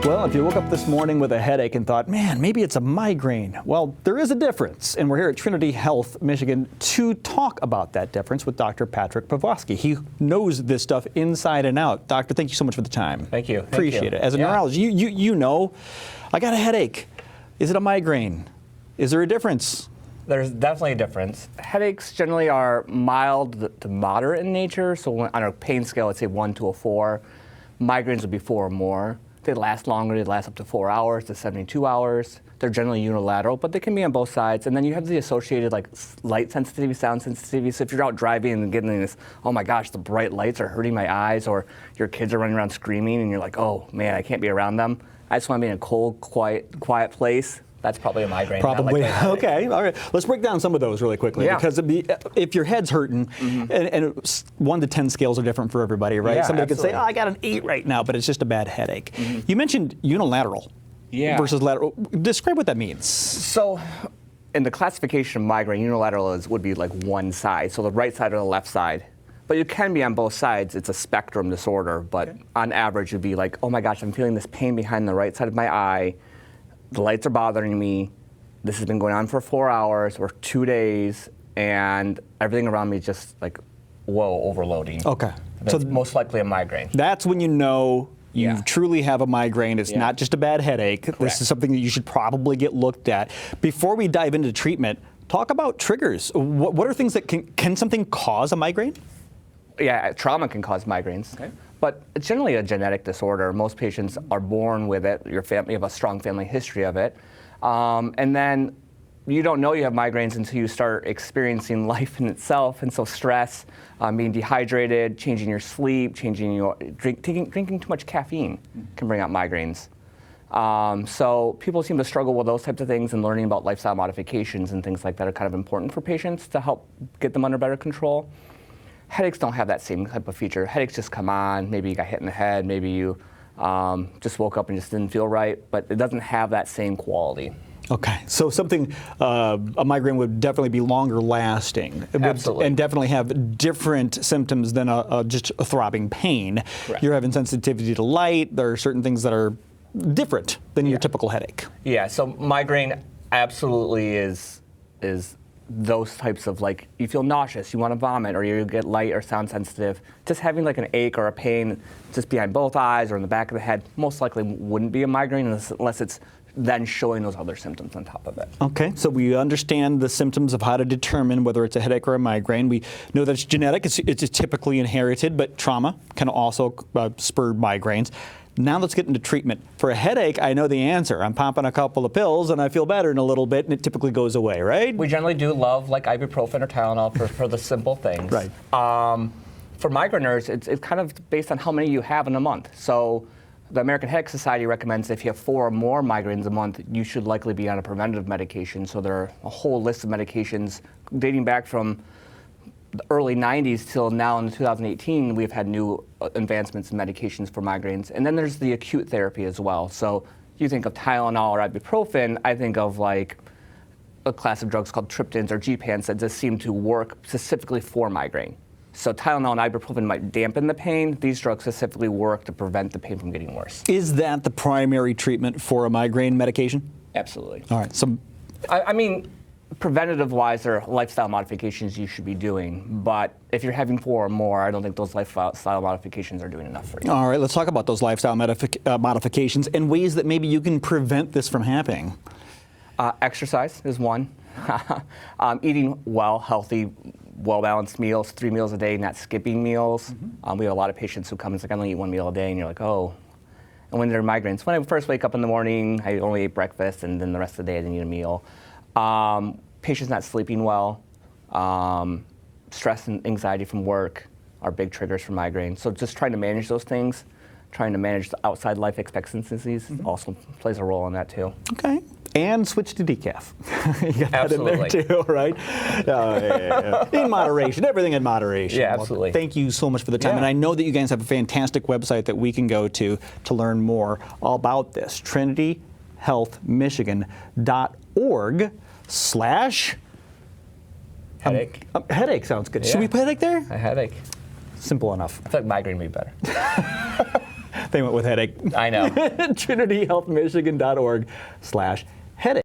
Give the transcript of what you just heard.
Well, if you woke up this morning with a headache and thought, man, maybe it's a migraine, well, there is a difference. And we're here at Trinity Health, Michigan, to talk about that difference with Dr. Patrick Pawlowski. He knows this stuff inside and out. Doctor, thank you so much for the time. Thank you. Appreciate it. As a neurologist, you know, I got a headache. Is it a migraine? Is there a difference? There's definitely a difference. Headaches generally are mild to moderate in nature. So on a pain scale, I'd say 1 to a 4. Migraines would be 4 or more. They last longer. They last up to 4 hours to 72 hours. They're generally unilateral, but they can be on both sides. And then you have the associated like light sensitivity, sound sensitivity. So if you're out driving and getting this, oh my gosh, the bright lights are hurting my eyes, or your kids are running around screaming and you're like, oh man, I can't be around them. I just want to be in a cold, quiet place. That's probably a migraine. Probably. Okay. All right. Let's break down some of those really quickly. Yeah. Because if your head's hurting, and 1 to 10 scales are different for everybody, right? Yeah, Somebody could say, absolutely. oh, I got an 8 right now, but it's just a bad headache. You mentioned unilateral versus lateral. Describe what that means. So in the classification of migraine, unilateral would be like one side, so the right side or the left side. But you can be on both sides. It's a spectrum disorder, but on average, it'd be like, oh my gosh, I'm feeling this pain behind the right side of my eye. The lights are bothering me. This has been going on for 4 hours or 2 days, and everything around me is just like, whoa, overloading. Okay. That's most likely a migraine. That's when you know you truly have a migraine. It's not just a bad headache. Correct. This is something that you should probably get looked at. Before we dive into treatment, talk about triggers. What are things that can something cause a migraine? Yeah, trauma can cause migraines. Okay. But it's generally a genetic disorder. Most patients are born with it. Your family, you have a strong family history of it. And then you don't know you have migraines until you start experiencing life in itself. And so stress, being dehydrated, changing your sleep, changing your drinking too much caffeine can bring out migraines. So people seem to struggle with those types of things, and learning about lifestyle modifications and things like that are kind of important for patients to help get them under better control. Headaches don't have that same type of feature. Headaches just come on. Maybe you got hit in the head. Maybe you just woke up and just didn't feel right. But it doesn't have that same quality. Okay, so something, a migraine would definitely be longer lasting. Absolutely. And definitely have different symptoms than just a throbbing pain. Correct. You're having sensitivity to light. There are certain things that are different than your typical headache. Yeah, so migraine absolutely is those types of, like, you feel nauseous, you want to vomit, or you get light or sound sensitive. Just having like an ache or a pain just behind both eyes or in the back of the head most likely wouldn't be a migraine unless it's then showing those other symptoms on top of it. Okay, so we understand the symptoms of how to determine whether it's a headache or a migraine. We know that it's genetic, it's typically inherited, but trauma can also spur migraines. Now let's get into treatment. For a headache, I know the answer. I'm popping a couple of pills and I feel better in a little bit, and it typically goes away, right? We generally do love like ibuprofen or Tylenol for the simple things. Right. For migraineurs, it's kind of based on how many you have in a month. So the American Headache Society recommends if you have 4 or more migraines a month, you should likely be on a preventative medication. So there are a whole list of medications dating back from the early 90s till now in 2018, we've had new advancements in medications for migraines. And then there's the acute therapy as well. So you think of Tylenol or ibuprofen, I think of like a class of drugs called triptans or Gepants that just seem to work specifically for migraine. So Tylenol and ibuprofen might dampen the pain. These drugs specifically work to prevent the pain from getting worse. Is that the primary treatment for a migraine medication? Absolutely. All right. So, I mean, preventative-wise, there are lifestyle modifications you should be doing. But if you're having 4 or more, I don't think those lifestyle modifications are doing enough for you. all right, let's talk about those lifestyle modifications and ways that maybe you can prevent this from happening. Exercise is one. Eating well, healthy, well-balanced meals, 3 meals a day, not skipping meals. We have a lot of patients who come and say, I only eat 1 meal a day, and you're like, oh. And when they're migraines, when I first wake up in the morning, I only ate breakfast, and then the rest of the day I didn't eat a meal. Patients not sleeping well, stress and anxiety from work are big triggers for migraine. So just trying to manage those things, trying to manage the outside life expectancies also plays a role in that too. Okay. And switch to decaf. You got Absolutely. that in there too, right? In moderation, everything in moderation. Yeah, absolutely. Well, thank you so much for the time. Yeah. And I know that you guys have a fantastic website that we can go to learn more about this. TrinityHealthMichigan.org/ Headache. headache sounds good. Yeah. Should we put headache there? A headache. Simple enough. I feel like migraine would be better. They went with headache. I know. TrinityHealthMichigan.org/headache.